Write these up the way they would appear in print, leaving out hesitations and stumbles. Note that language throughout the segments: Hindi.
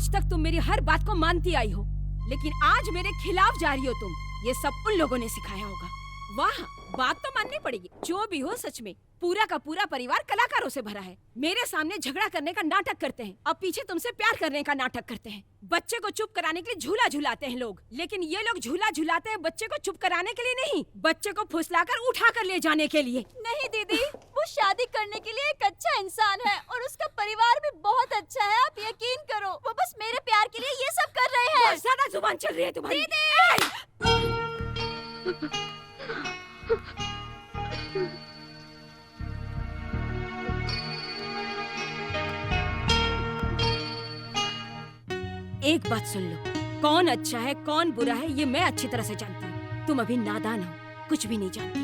आज तक तुम मेरी हर बात को मानती आई हो, लेकिन आज मेरे खिलाफ जा रही हो तुम। ये सब उन लोगों ने सिखाया होगा। वाह, बात तो माननी पड़ेगी। जो भी हो, सच में पूरा का पूरा परिवार कलाकारों से भरा है। मेरे सामने झगड़ा करने का नाटक करते हैं और पीछे तुमसे प्यार करने का नाटक करते हैं। बच्चे को चुप कराने के लिए झूला झुलाते हैं लोग, लेकिन ये लोग झूला झुलाते हैं बच्चे को चुप कराने के लिए नहीं, बच्चे को फुसलाकर उठा कर ले जाने के लिए। नहीं दीदी, वो शादी करने के लिए एक अच्छा इंसान है और उसका परिवार भी बहुत अच्छा है। आप यकीन करो, वो बस मेरे प्यार के लिए ये सब कर रहे हैं। बहुत ज्यादा जुबान चल रही है तुम्हारी। एक बात सुन लो, कौन अच्छा है कौन बुरा है ये मैं अच्छी तरह से जानती हूँ। तुम अभी नादान हो, कुछ भी नहीं जानती।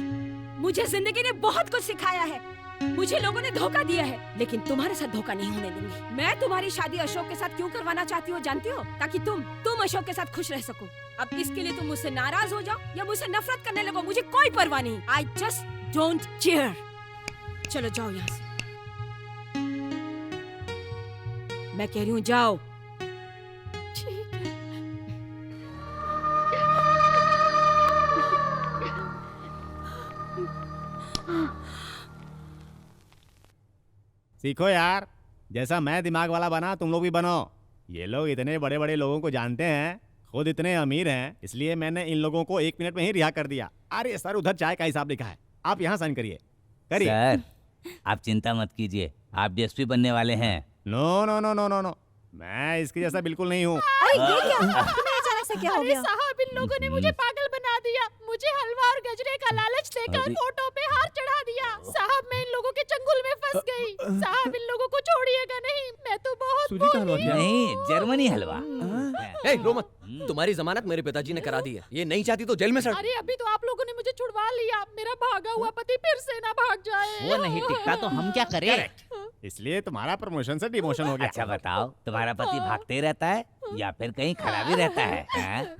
मुझे जिंदगी ने बहुत कुछ सिखाया है। मुझे लोगों ने धोखा दिया है, लेकिन तुम्हारे साथ धोखा नहीं होने दूंगी। मैं तुम्हारी शादी अशोक के साथ क्यों करवाना चाहती हो जानती हो? ताकि तुम अशोक के साथ खुश रह सको। अब इसके लिए तुम मुझसे नाराज हो जाओ या मुझसे नफरत करने लगो, मुझे कोई परवाह नहीं। I just don't care. चलो जाओ यहाँ से, मैं कह रही हूँ जाओ। सीखो यार, जैसा मैं दिमाग वाला बना तुम लोग भी बनो। ये लोग इतने बड़े बड़े लोगों को जानते हैं, खुद इतने अमीर हैं, इसलिए मैंने इन लोगों को 1 मिनट में ही रिहा कर दिया। अरे सर, उधर चाय का हिसाब लिखा है, आप यहाँ साइन करिए। सर, आप चिंता मत कीजिए, आप डीएसपी बनने वाले हैं। No no no no no no, मैं इसके जैसा बिल्कुल नहीं हूँ। क्या हो गया? साहब, इन लोगों ने मुझे पागल बना दिया। मुझे हलवा और गजरे का लालच देकर फोटो पे हार चढ़ा दिया। साहब, मैं इन लोगों के चंगुल में फंस गई। साहब, इन लोगों को छोड़िएगा नहीं, मैं तो बहुत सूजी का हलवा क्या? नहीं, जर्मनी हलवा। रो मत, तुम्हारी जमानत मेरे पिताजी ने करा दी है। ये नहीं चाहती तो जेल में सड़। अरे अभी तो आप लोगों ने मुझे छुड़वा लिया, मेरा भागा हुआ पति फिर से ना भाग जाए। वो नहीं टिकता तो हम क्या करें? इसलिए तुम्हारा प्रमोशन से डिमोशन हो गया। अच्छा बताओ, तुम्हारा पति भागते ही रहता है या फिर कहीं खड़ा भी रहता है?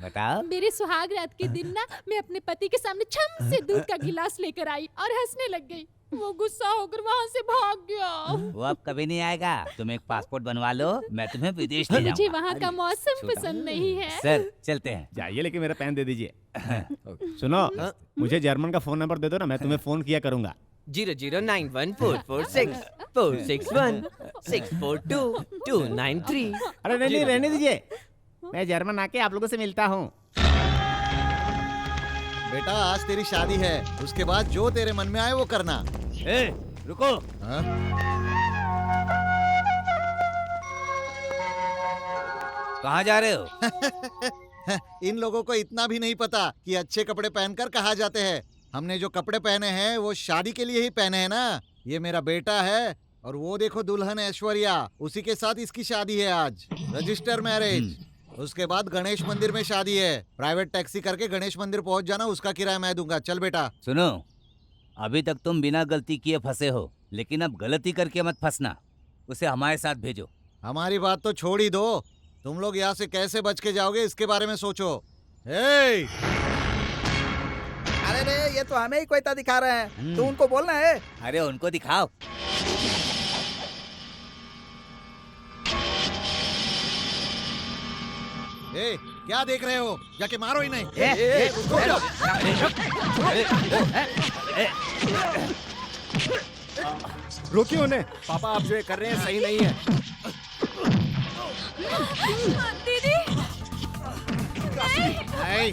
बताओ। मेरे सुहाग रात के दिन ना, मैं अपने पति के सामने छम से दूध का गिलास लेकर आई और हंसने लग गई। वो गुस्सा होकर वहाँ से भाग गया। वो अब कभी नहीं आएगा। तुम एक पासपोर्ट बनवा लो, मैं तुम्हें विदेश ले जाऊंगा। मुझे वहाँ का मौसम पसंद नहीं है। सर चलते हैं। जाइए, लेकिन मेरा पेन दे दीजिए। सुनो, मुझे जर्मन का फोन नंबर दे दो ना, मैं तुम्हें फोन किया करूंगा। 00914464642 अरे नहीं, रहने दीजिए, मैं जर्मन आके आप लोगों से मिलता हूँ। बेटा, आज तेरी शादी है, उसके बाद जो तेरे मन में आए वो करना। रुको। हाँ? कहाँ जा रहे हो? इन लोगों को इतना भी नहीं पता कि अच्छे कपड़े पहनकर कहाँ जाते हैं। हमने जो कपड़े पहने हैं वो शादी के लिए ही पहने हैं ना। ये मेरा बेटा है और वो देखो दुल्हन ऐश्वर्या, उसी के साथ इसकी शादी है आज, रजिस्टर मैरिज। उसके बाद गणेश मंदिर में शादी है। प्राइवेट टैक्सी करके गणेश मंदिर पहुंच जाना, उसका किराया मैं दूंगा। चल बेटा। सुनो, अभी तक तुम बिना गलती किए फंसे हो, लेकिन अब गलती करके मत फंसना। उसे हमारे साथ भेजो। हमारी बात तो छोड़ ही दो, तुम लोग यहाँ से कैसे बच के जाओगे इसके बारे में सोचो। हे! अरे रे, ये तो हमें ही कोयता दिखा रहे हैं। तू उनको बोलना है। अरे उनको दिखाओ। ए, क्या देख रहे हो? जाके मारो ही नहीं। रोकिए उन्हें। पापा, आप जो ये कर रहे हैं सही नहीं है। दीदी, नहीं,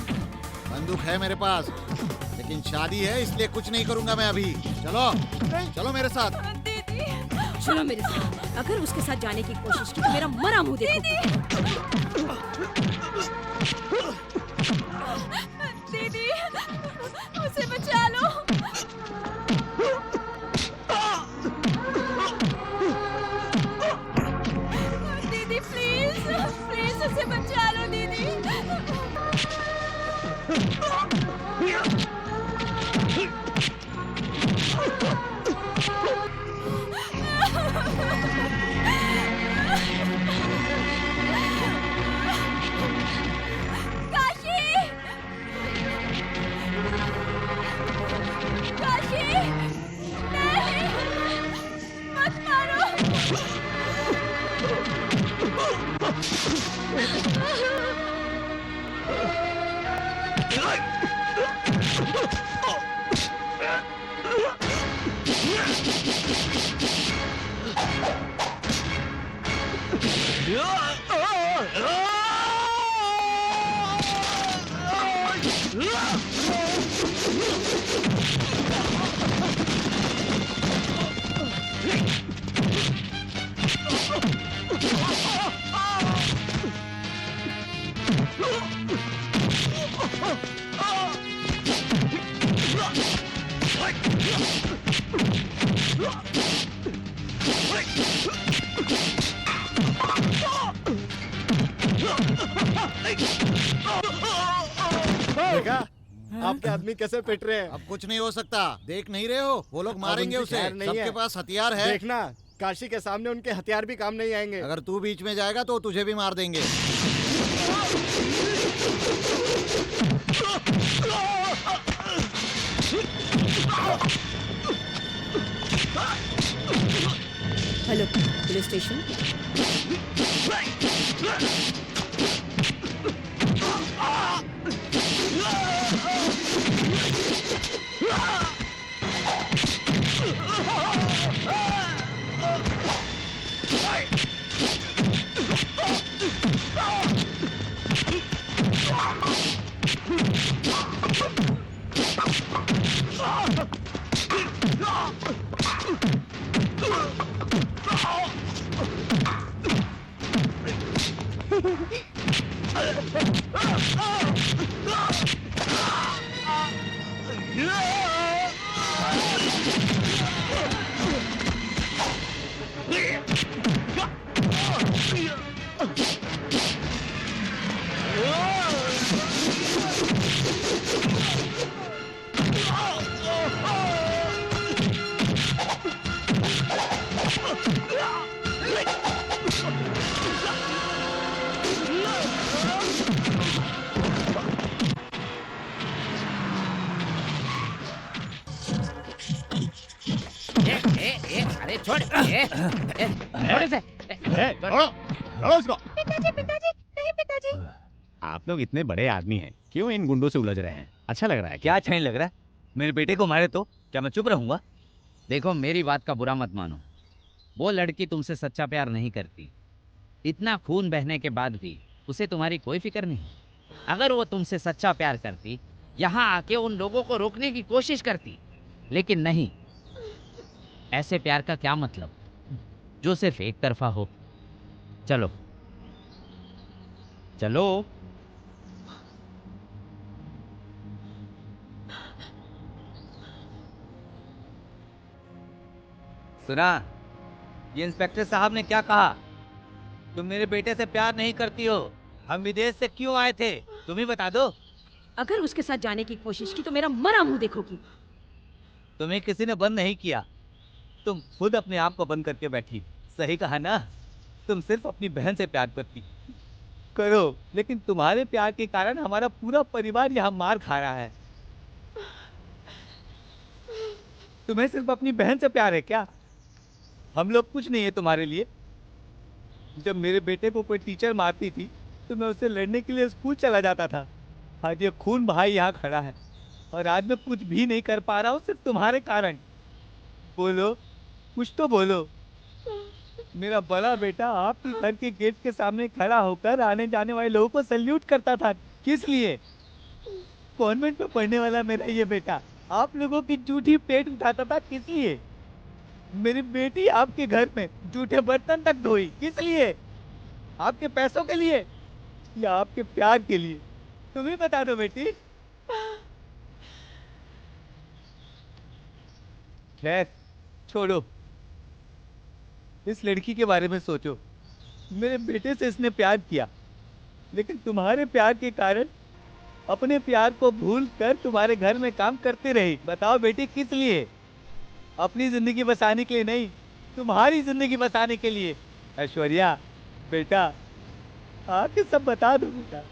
बंदूक है मेरे पास, लेकिन शादी है इसलिए कुछ नहीं करूंगा मैं अभी। चलो चलो मेरे साथ। दीदी, चलो मेरे साथ। अगर उसके साथ जाने की कोशिश की तो मेरा मरा मुंह देखो। दीदी, उसे बचा लो। दीदी प्लीज, प्लीज उसे बचा लो दीदी। देखा आपके आदमी कैसे पिट रहे हैं। अब कुछ नहीं हो सकता, देख नहीं रहे हो? वो लोग मारेंगे उनकी उसे। खैर नहीं सबके है। पास हथियार है। देखना काशी के सामने उनके हथियार भी काम नहीं आएंगे। अगर तू बीच में जाएगा तो तुझे भी मार देंगे। Hello police station. अरे छोड़ छोड़ इसे। छोड़ो उसको। आप लोग इतने बड़े आदमी हैं, क्यों इन गुंडों से उलझ रहे हैं? अच्छा लग रहा है क्या अच्छा नहीं लग रहा है? मेरे बेटे को मारे तो क्या मैं चुप रहूंगा? देखो मेरी बात का बुरा मत मानो, वो लड़की तुमसे सच्चा प्यार नहीं करती। इतना खून बहने के बाद भी उसे तुम्हारी कोई फिक्र नहीं। अगर वो तुमसे सच्चा प्यार करती, यहाँ आके उन लोगों को रोकने की कोशिश करती, लेकिन नहीं। ऐसे प्यार का क्या मतलब जो सिर्फ एक तरफा हो। चलो चलो। सुना, ये इंस्पेक्टर साहब ने क्या कहा? तुम मेरे बेटे से प्यार नहीं करती हो। हम विदेश से क्यों आए थे तुम ही बता दो। अगर उसके साथ जाने की कोशिश की तो मेरा मरा मुंह देखोगी। तुम्हें किसी ने बंद नहीं किया, तुम खुद अपने आप को बंद करके बैठी। सही कहा ना, तुम सिर्फ अपनी बहन से प्यार करती करो, लेकिन तुम्हारे प्यार के कारण हमारा पूरा परिवार यहाँ मार खा रहा है। तुम्हें सिर्फ अपनी बहन से प्यार है क्या? हम लोग कुछ नहीं है तुम्हारे लिए। जब मेरे बेटे को कोई टीचर मारती थी तो मैं उससे लड़ने के लिए स्कूल चला जाता था। आज ये खून भाई यहाँ खड़ा है और आज मैं कुछ भी नहीं कर पा रहा हूँ सिर्फ तुम्हारे कारण। बोलो, कुछ तो बोलो। मेरा बड़ा बेटा आपके घर के गेट के सामने खड़ा होकर आने जाने वाले लोगों को सल्यूट करता था। किस लिए? कॉन्वेंट में पढ़ने वाला मेरा ये बेटा आप लोगों की जूठी पेट उठाता था। किस लिए? मेरी बेटी आपके घर में जूठे बर्तन तक धोई। किस लिए? आपके पैसों के लिए या आपके प्यार के लिए? तुम ही बता दो बेटी। खैर छोड़ो, इस लड़की के बारे में सोचो। मेरे बेटे से इसने प्यार किया, लेकिन तुम्हारे प्यार के कारण अपने प्यार को भूल कर तुम्हारे घर में काम करते रही। बताओ बेटी, किस लिए? अपनी जिंदगी बसाने के लिए नहीं, तुम्हारी जिंदगी बसाने के लिए। ऐश्वर्या बेटा, आके सब बता दो बेटा।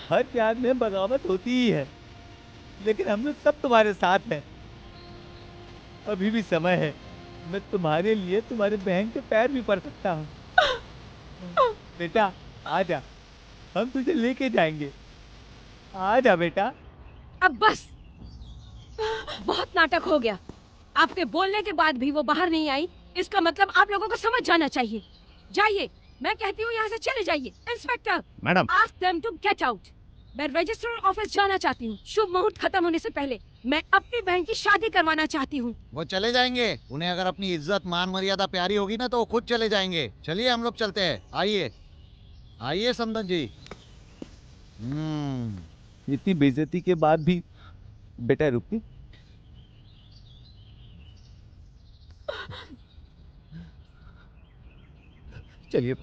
हर प्यार में बगावत होती ही है, लेकिन हम लोग सब तुम्हारे साथ हैं। अभी भी समय है, मैं तुम्हारे लिए तुम्हारे बहन के पैर भी पड़ सकता हूँ। बेटा आजा, हम तुझे लेके जाएंगे। आजा बेटा। अब बस, बहुत नाटक हो गया। आपके बोलने के बाद भी वो बाहर नहीं आई, इसका मतलब आप लोगों को समझ जाना चाहिए। जाइए, मैं कहती हूँ यहाँ से चले जाइए। Inspector, madam, ask them to get out. मैं रजिस्ट्रार ऑफिस जाना चाहती हूँ। शुभ मुहूर्त खत्म होने से पहले मैं अपनी बहन की शादी करवाना चाहती हूँ। वो चले जाएंगे। उन्हें अगर अपनी इज्जत मान मर्यादा प्यारी होगी ना तो वो खुद चले जाएंगे। चलिए हम लोग चलते हैं। आइए आइए समदन जी। इतनी बेइज्जती के बाद भी बेटा रुकी। चलिए।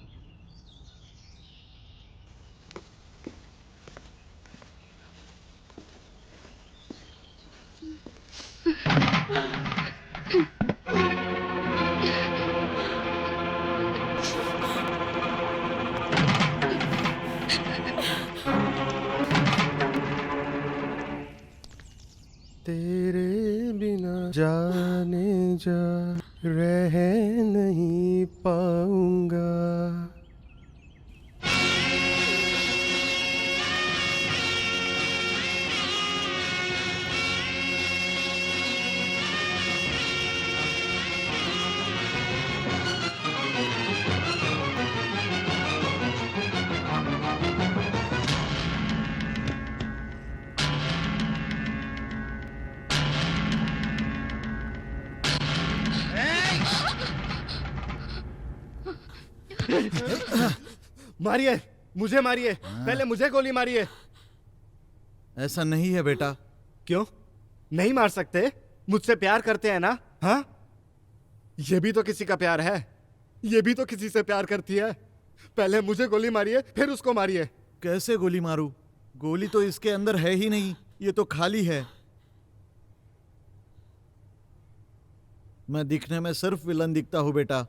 तेरे बिना जाने जा रह नहीं पाऊंगा। मारिए, मुझे मारिए, पहले मुझे गोली मारिए। ऐसा नहीं है बेटा। क्यों नहीं मार सकते? मुझसे प्यार करते हैं ना? हाँ, ये भी तो किसी का प्यार है। ये भी तो किसी से प्यार करती है। पहले मुझे गोली मारिए, फिर उसको मारिए। कैसे गोली मारूं? गोली तो इसके अंदर है ही नहीं, ये तो खाली है। मैं दिखने में सिर्फ विलन दिखता हूं बेटा,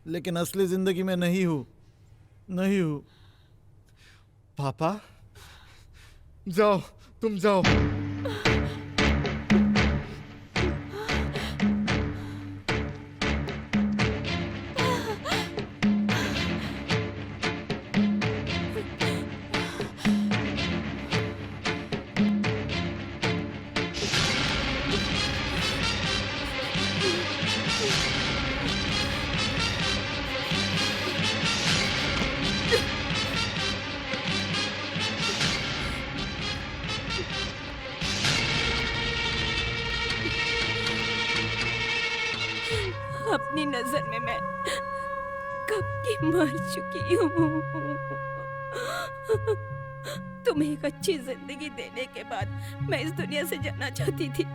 लेकिन असली जिंदगी में नहीं हूं, नहीं हूं। पापा, जाओ, तुम जाओ। अपनी नजर में मैं कब की मर चुकी हूँ। तुम्हें एक अच्छी जिंदगी देने के बाद मैं इस दुनिया से जाना चाहती थी,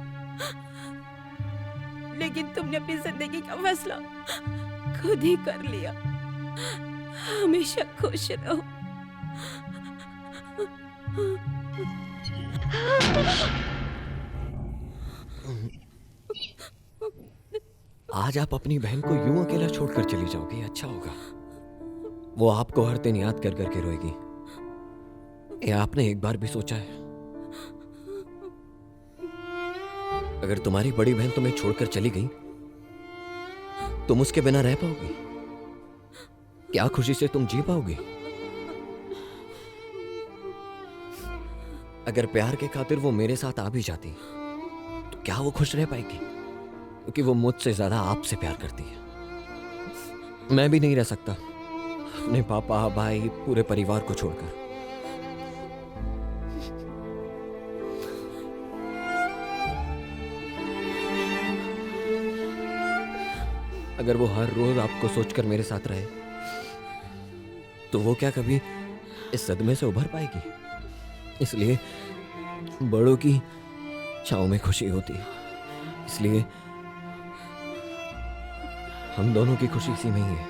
लेकिन तुमने अपनी जिंदगी का फैसला खुद ही कर लिया। हमेशा खुश रहो। आज आप अपनी बहन को यूं अकेला छोड़कर चली जाओगी, अच्छा होगा। वो आपको हर दिन याद कर करके रोएगी। ये आपने एक बार भी सोचा है? अगर तुम्हारी बड़ी बहन तुम्हें छोड़कर चली गई, तुम उसके बिना रह पाओगी? क्या खुशी से तुम जी पाओगी? अगर प्यार के खातिर वो मेरे साथ आ भी जाती, तो क्या वो खुश रह पाएगी? क्योंकि वो मुझसे ज्यादा आपसे प्यार करती है। मैं भी नहीं रह सकता अपने पापा, भाई, पूरे परिवार को छोड़कर। अगर वो हर रोज आपको सोचकर मेरे साथ रहे, तो वो क्या कभी इस सदमे से उभर पाएगी? इसलिए बड़ों की छांव में खुशी होती है। इसलिए हम दोनों की खुशी इसी में ही है।